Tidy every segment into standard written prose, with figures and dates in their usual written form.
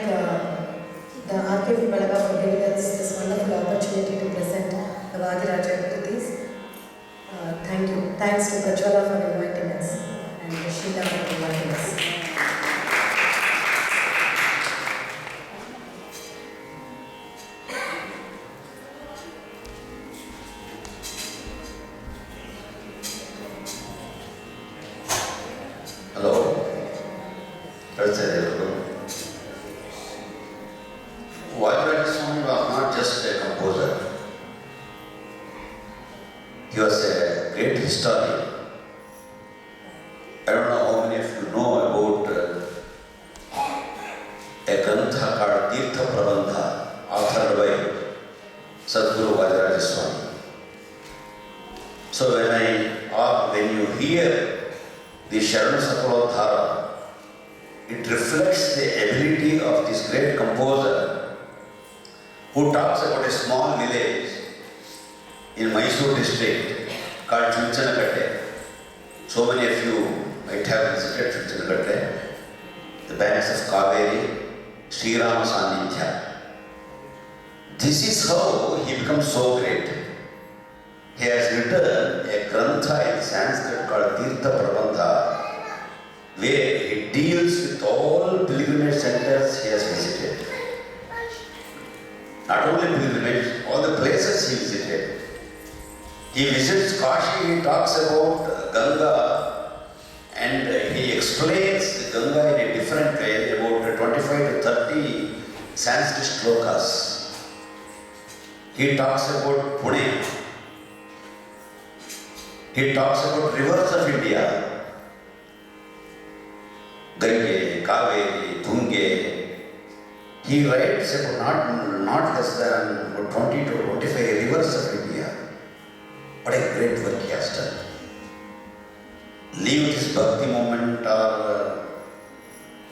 the RKV Balaga for giving us this wonderful opportunity to present the Vagiraja Kritis. Thank you. Thanks to Prajwala for inviting us and Sheila for inviting us. Hello. Vagiraja Swami was not just a composer. He was a great historian. I don't know how many of you know about a grantha called Tirtha Prabandha, authored by Sadhguru Vagiraja Swami. So when you hear the Sharana Sakalodhara, it reflects the ability of this great composer who talks about a small village in Mysore district called Chunchanakatte. So many of you might have visited Chunchanakatte, the banks of Kaveri, Sri Rama Sannidhya. This is how he becomes so great. He has written a grantha in Sanskrit called Tirtha Prabandha, where he deals with all pilgrimage centers he has visited. Not only pilgrimage, all the places he visited. He visits Kashi, he talks about Ganga, and he explains Ganga in a different way, about 25 to 30 Sanskrit shlokas. He talks about Pune. He talks about rivers of India, Gange, Kaveri, Tunge. He writes about not less than 20 to 25 rivers of India. What a great work he has done. Leave this bhakti movement or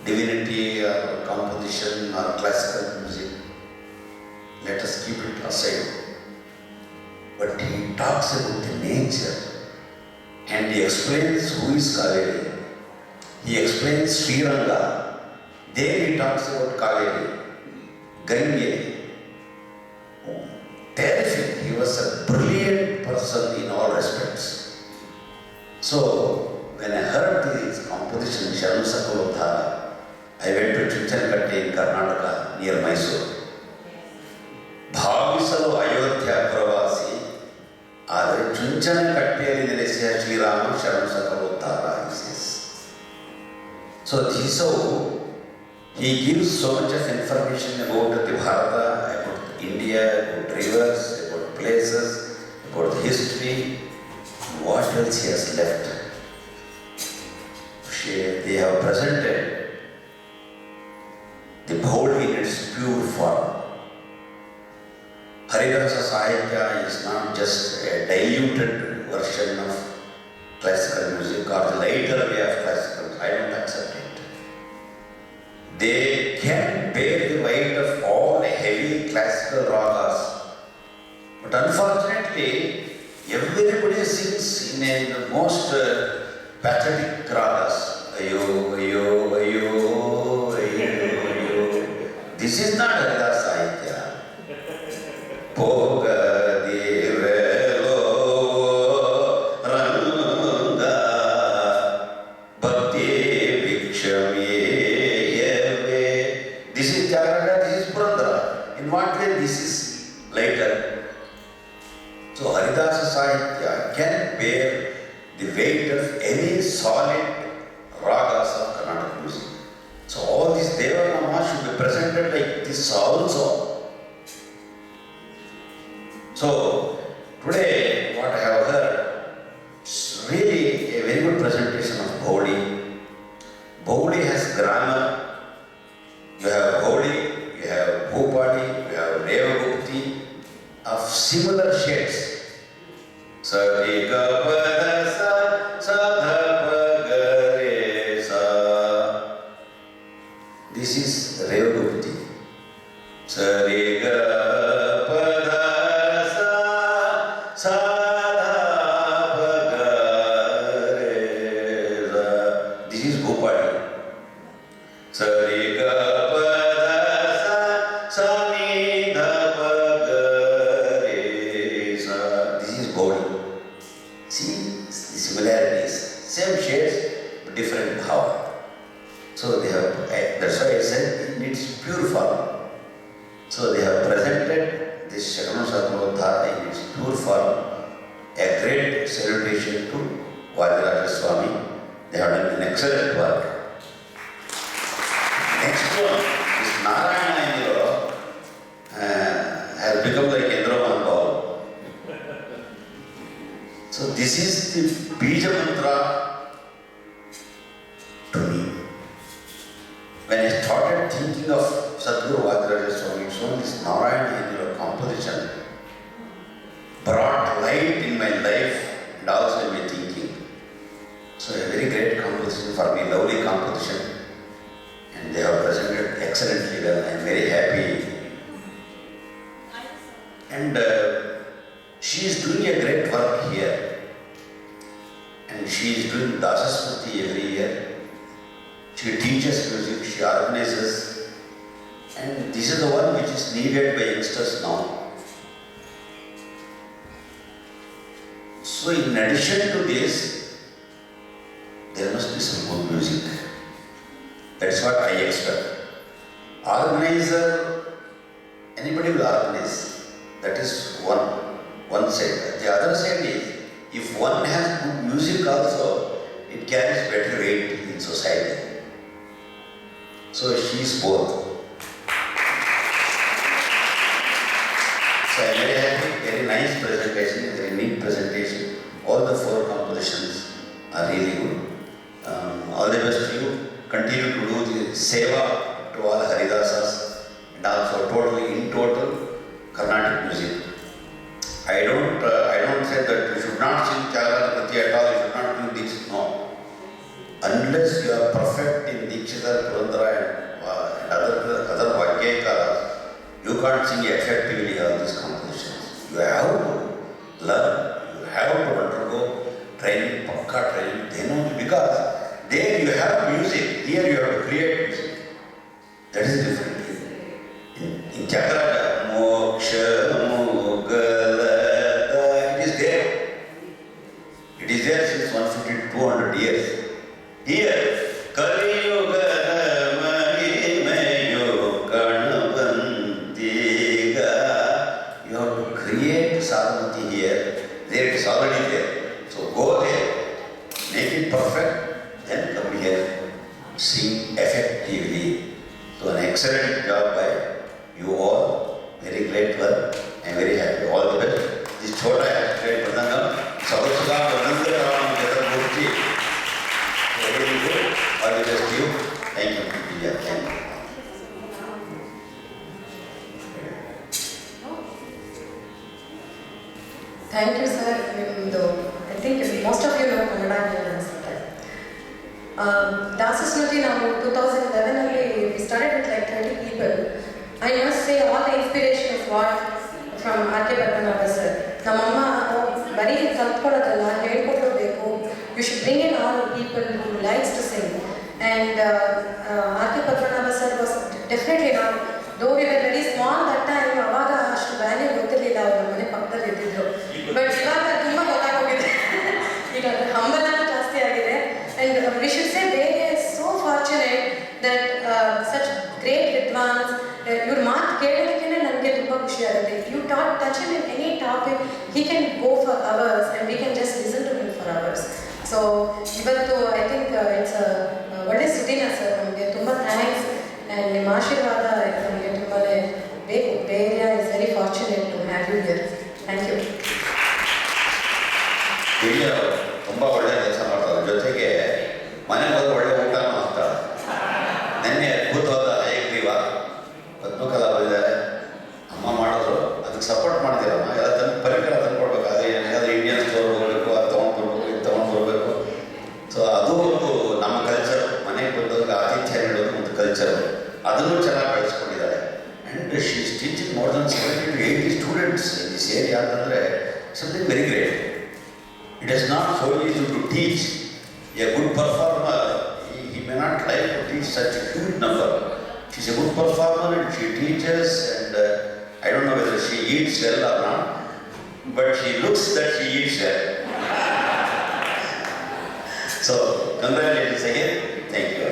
divinity or composition or classical music. Let us keep it aside. But he talks about the nature and he explains who is Kaveri. He explains Sri Ranga. Then he talks about Kaveri, Gange. Terrific. He was a brilliant person in all respects. So, when I heard this composition, Sharana Sakalodhara, I went to Chunchanakatte in Karnataka, near Mysore. Bhavisalu Ayodhya Pravasi, ಆದರೆ Chunchanakatte ನೆಲೆಸಿದ Shriram ಶರಣ ಸಕಲೋದ್ಧಾರ, he says. So this is how he gives so much of information about the Bharata, about India, about rivers, about places, about the history. What else he has left? They have presented the Bhaudi in its pure form. Haridasa Sahitya is not just a diluted version of classical music or the lighter way of classical. I don't accept it. They can bear the weight of all the heavy classical ragas. But unfortunately, everybody sings in the most pathetic ragas. Ayo, ayo, ayo, ayo, ayo. This is not Haridasa Sahitya. This is Jagaraja, this is Purandara. In what way this is lighter? So Haridasa Sahitya can bear the weight of any solid ragas of Carnatic music. So all these Devanama should be presented like this also. So today what I have heard is really a very good presentation of Bhaudi. Bhaudi has grammar. You have Bhaudi, you have Bhupadi, you have Revagupti of similar shades. Sa-ri-ga-pa-da-sa, sa-dha-pa-ga-re-sa. This is Revagupti. Sa-ri-ga-pa-da-sa, sa-dha-pa-ga-re-sa. This is Bhupadi. Sa-ri-ga-pa-da So they have presented this Sharanam Sadhana in its pure form, a great salutation to Vajraja Swami. They have done an excellent work. Next one is Narayana Indira, has become like Indra Ball. So this is the Bija Mantra to me. When I started thinking of Sadhguru Vajraja Swami, so this Narayana Indira composition brought light in my life and also in my thinking. So a very great composition for me, lovely composition, and they have presented excellently well. I am very happy. And she is doing a great work here, and she is doing Dasasmriti every year. She teaches music, she organizes, and this is the one which is needed by youngsters now. So in addition to this, there must be some good music. That's what I expect. Organizer, anybody will organize. That is one side. The other side is, if one has good music also, it carries better weight in society. So she is both. So I am very happy, very nice presentation, very neat presentation. All the 4 compositions are really good. All the best to you. Continue to do the seva to all Haridasas and also in total Carnatic music. I don't say that you should not sing Tyagaraja Kriti at all, you should not do Dikshit. No. Unless you are perfect in Dikshita, Purandara and other Vagyakaras, you can't sing effectively all these compositions. You have to learn, you have to undergo training, pakka training, then only, because there you have music, here you have to create music. That is different. In Tyagaraja, Moksha, Mogalada, it is there. It is there since 150 to 200 years. Here, Kali Yuga Mahimayo Karnabantiga, you have to create sadhanati here. There it is already there. So go there, make it perfect, then come here, sing effectively. So an excellent job by you all. Very great work. I am very happy. All the best. This Chota has great Pradangam. Sabasula Pradangam Ram Jatamurti. Very good. All the best to you. Thank you. Thank you. Thank you, sir. I think most of you know Kannada here. Dasasmriti now 2011 we started with like 30 people. I must say all the inspiration is what from R.K. Padmanabha sir. Namamma bari kalpkodadalla helkodಬೇಕು. You should bring in all people who likes to sing. And R.K. Padmanabha sir was definitely not, though we were very small that time, ಅವಾಗ ಅಷ್ಟು value ಗೊತ್ತಿರಲಿಲ್ಲ, ಅವ್ರ ಮನೆ ಪಕ್ಕದಲ್ಲಿ ಇದ್ದಿದ್ರು. But ಇವಾಗ ತುಂಬ ಗೊತ್ತಾಗೋಗಿದೆ. ಈಗ ಹಂಬಲ ಜಾಸ್ತಿ ಆಗಿದೆ. And we should say they are so fortunate that such great Vidwans, your ಮಾತು ಕೇಳೋದಕ್ಕೆ ನನಗೆ ತುಂಬ ಖುಷಿ ಆಗುತ್ತೆ. You touch him in any topic, he can go for hours and we can just listen to him for hours. So ಇವತ್ತು I think it's a ಒಳ್ಳೆ ಸುದ್ದಿನ sir, ನಮಗೆ ತುಂಬ ಥ್ಯಾಂಕ್ಸ್. ಆ್ಯಂಡ್ ನಿಮ್ಮ ಆಶೀರ್ವಾದ ನಮಗೆ ತುಂಬಾ ಬೇಕು. ಬೇರೆ is very fortunate to have you here. Thank you. ಹಿರಿಯರು ತುಂಬ ಒಳ್ಳೆ ಕೆಲಸ ಮಾಡ್ತಾರೆ, ಜೊತೆಗೆ ಮನೆಗೆ ಹೋಗಿ ಒಳ್ಳೆ ಊಟನೂ ಹಾಕ್ತಾರೆ. ನಿನ್ನೆ ಅದ್ಭುತವಾದ ಹಯಗ್ರೀವ ಪದ್ಮಕಲಾ ಬರೆದಿದ್ದಾರೆ, ಅಮ್ಮ ಮಾಡಿದ್ರು, ಅದಕ್ಕೆ ಸಪೋರ್ಟ್ ಮಾಡ್ತೀರಮ್ಮ. ಎಲ್ಲ ಪರಿಕರ ತಂದ್ಕೊಡ್ಬೇಕು. ಅದೇ ಏನಾದರೂ ಇಂಡಿಯನ್ ಸ್ಟೋರ್ ಹೋಗಬೇಕು, ಅದು ತೊಗೊಂಡ್ಬರ್ಬೇಕು, ಇದು ತೊಗೊಂಡ್ಬರ್ಬೇಕು. ಸೊ ಅದು ಒಂದು ನಮ್ಮ ಕಲ್ಚರ್. ಮನೆಗೆ ಬಂದವ್ರಿಗೆ ಆತಿಥ್ಯ ನೀಡೋದು ಒಂದು ಕಲ್ಚರ್, ಅದನ್ನು ಚೆನ್ನಾಗಿ ಬೆಳೆಸ್ಕೊಂಡಿದ್ದಾರೆ. And she is teaching more than 70 to 80 students in this area ಅಂತಂದರೆ something very great. It is not so easy to teach. A good performer, he may not like to teach such a huge number. She is a good performer and she teaches, and I don't know whether she eats well or not, but she looks that she eats well. So, congratulations again. Thank you.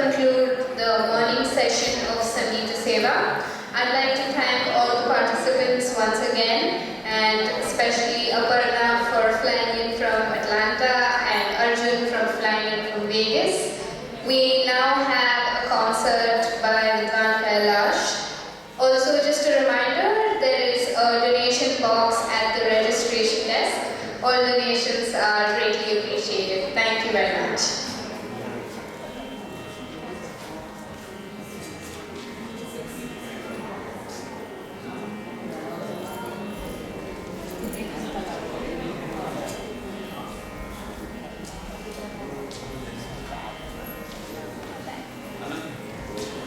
conclude the morning session of Samhita Seva. I'd like to thank all the participants once again, and especially Aparna for flying in from Atlanta and Arjun for flying in from Vegas. We now have a concert by Vidwan Kailash. Also, just a reminder, there is a donation box at the registration desk. All donations are greatly appreciated. Thank you very much.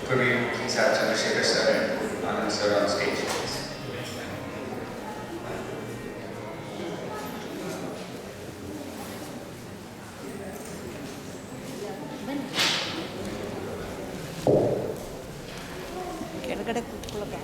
Could we please have Chandrasekhar sir and Anand sir on stage, please? ಕೆಳಗಡೆ ಕೂತ್ಕೊಳ್ಳೋಕೆ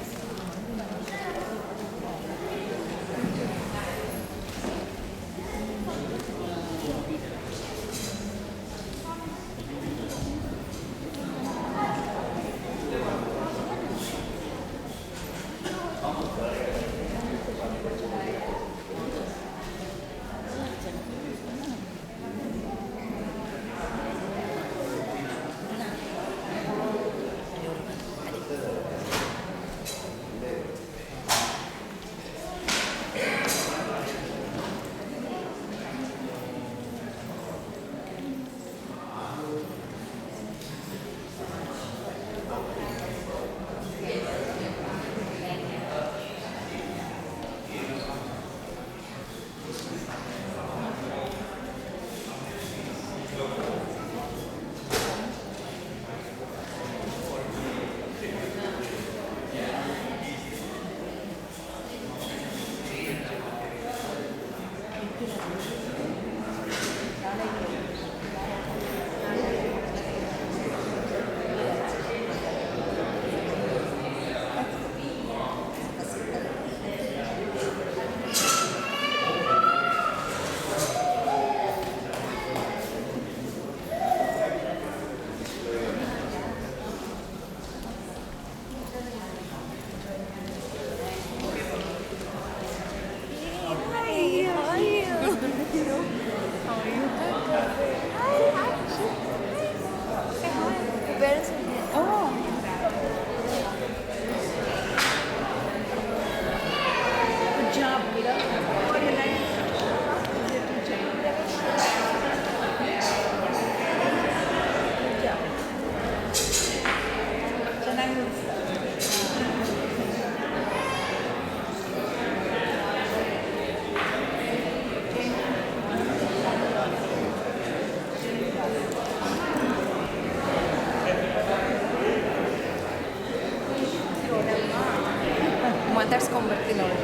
ಮಾತಾಡ್ಸ್ಕೊಂಡ್ಬರ್ತೀನಿ ನೋಡಿ.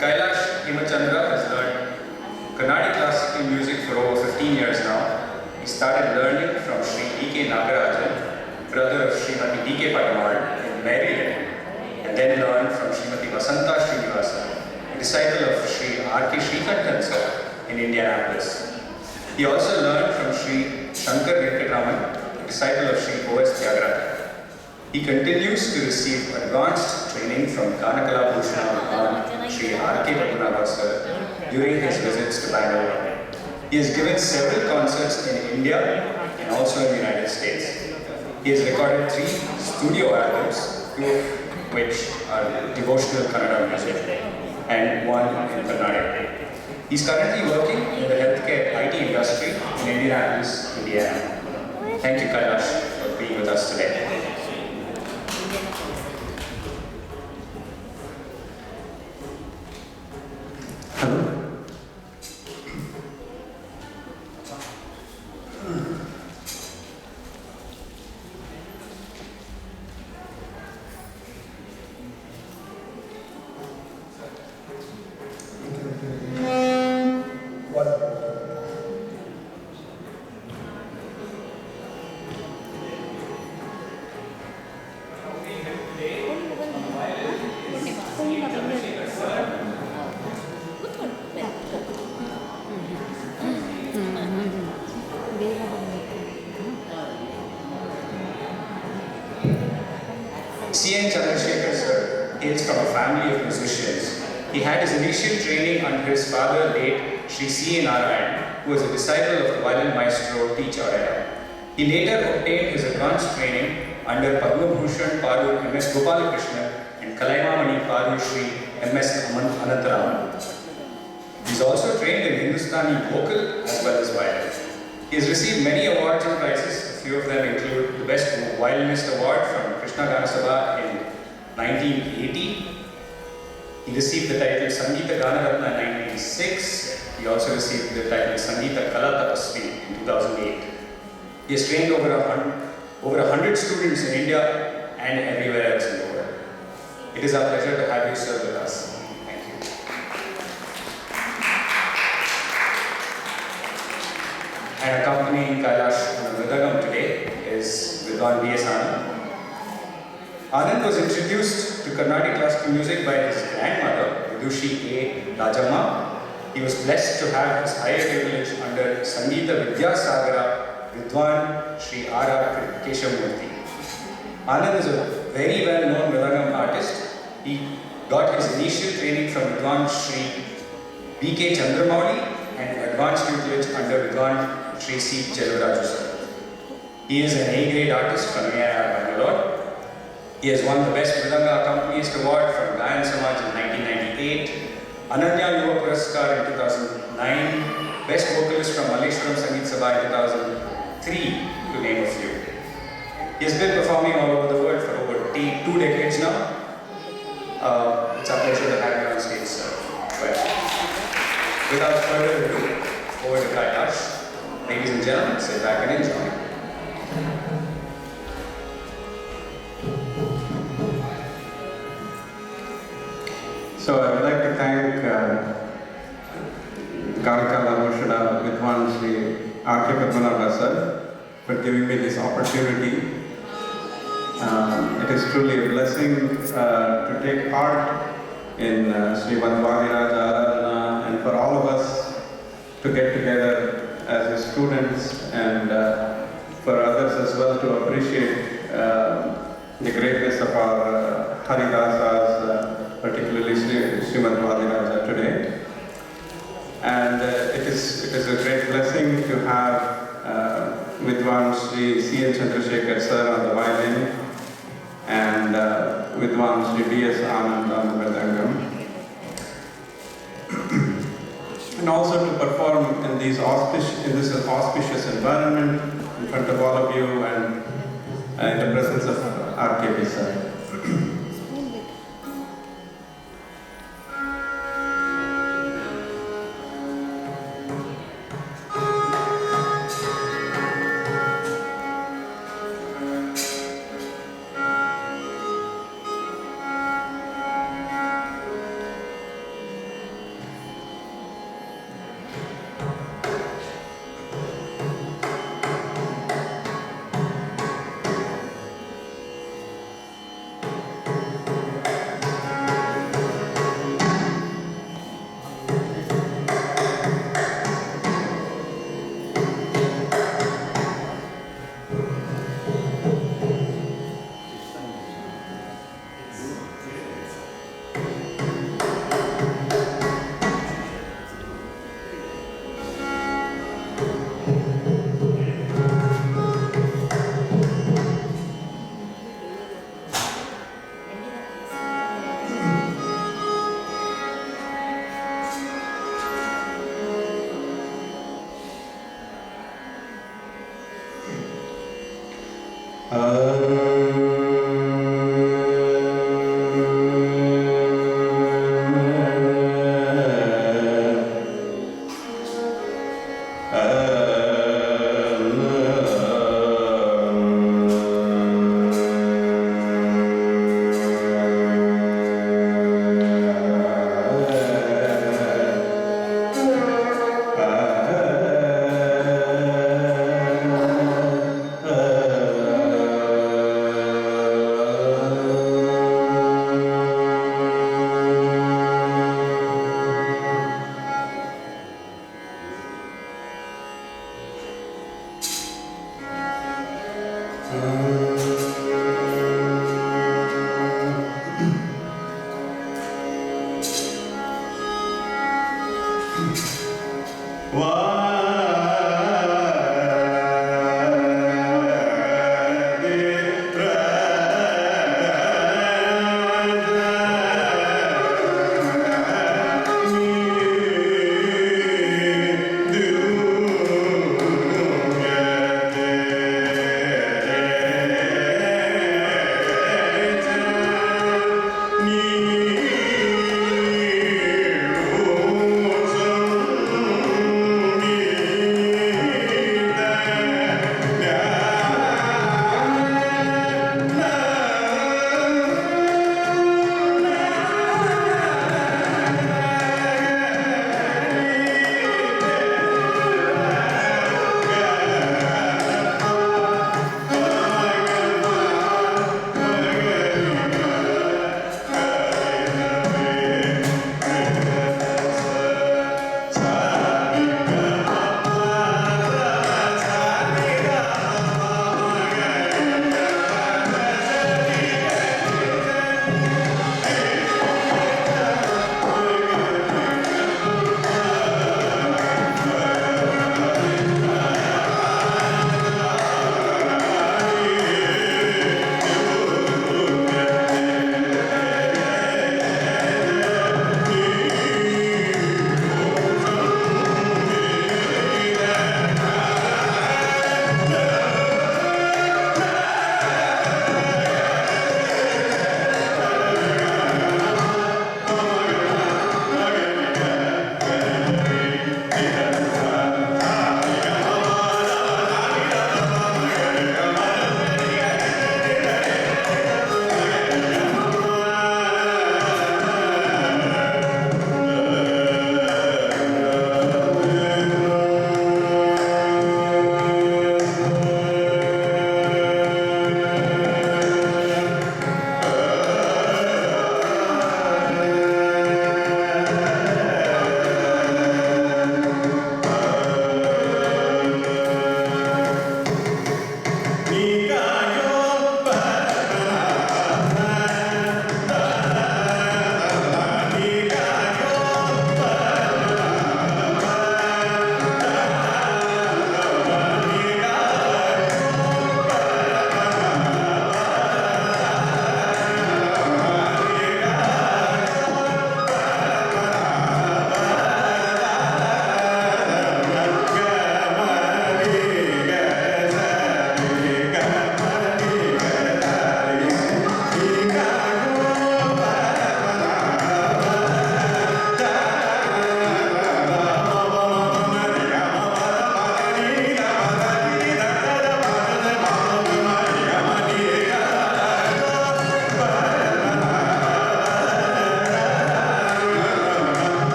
Kailash Hemachandra has learned Carnatic classical music for over 15 years now. He started learning from Sri D.K. Nagarajan, brother of Srimati D.K. Padamal in Maryland, and then learned from Srimati Vasanta Srinivasan, a disciple of Sri R.K. Srikantan sir in Indianapolis. He also learned from Sri Shankar Venkataraman, a disciple of Sri O.S. Tyagarajan. He continues to receive advanced training from Kanakala Bhushan Sri R.K. Padmanabha sir during his visits to Bangalore. He has given several concerts in India and also in the United States. He has recorded 3 studio albums, 2 of which are devotional Kannada music and 1 in Carnatic. He's currently working in the healthcare IT industry in Indianapolis, Indiana. Thank you, Kailash, for being with us today. C.N. Chandrasekhar sir hails from a family of musicians. He had his initial training under his father, late Sri C. Narayan, who was a disciple of the violin maestro T. Charaya. He later obtained his advanced training under Padma Bhushan Parur M.S. Gopalakrishnan and Kalaimamani Parur Sri M.S. Anantaraman. He is also trained in Hindustani vocal as well as violin. He has received many awards and prizes. A few of them include the Best Violinist Award from Krishna Gana Sabha in 1980. He received the title Sangeeta Gana Ratna in 1986. He also received the title Sangeeta Kala Tapasvi in 2008. He has trained over 100 students in India and everywhere else in the world. It is our pleasure to have you, sir, with us. Thank you. And accompanying Kailash on the Mridangam today is Vidwan B.S. Anand. Anand was introduced to Carnatic classical music by his grandmother, Vidushi A. Rajamma. He was blessed to have his higher tutelage under Sangeeta Vidyasagara Vidwan Sri R.R. Keshavamurthy. Anand is a very well-known Mridangam artist. He got his initial training from Vidwan Sri B.K. Chandramouli and advanced tutelage under Vidwan Sri C. Chelvaraju sir. He is an A-grade artist from AIR Bangalore. He has won the Best Mridanga Accompanist Award from Gayan Samaj in 1998, Ananya Yuva Puraskar in 2009, Best Vocalist from Malleshwaram Sangeet Sabha in 2003, to name a few. He has been performing all over the world for over 2 decades now. It's our pleasure to have you on stage, sir. Well, without further ado, over to Kailash. Ladies and gentlemen, sit back and enjoy. So I would like to thank Kanakala Bhushan Vidwan Sri R.K. Padmanabha sir for giving me this opportunity. It is truly a blessing to take part in Srimad Vadiraj Aradhana and for all of us to get together as his students and for others as well to appreciate the greatness of our Haridasas, particularly Srimad Vadiraja today. And it is a great blessing to have Vidwan Sri C.N. Chandrasekhar sir on the violin and Vidwan Sri B.S. Anand on the Mridangam. And also to perform in this auspicious environment in front of all of you and in the presence of RKB sir. Ah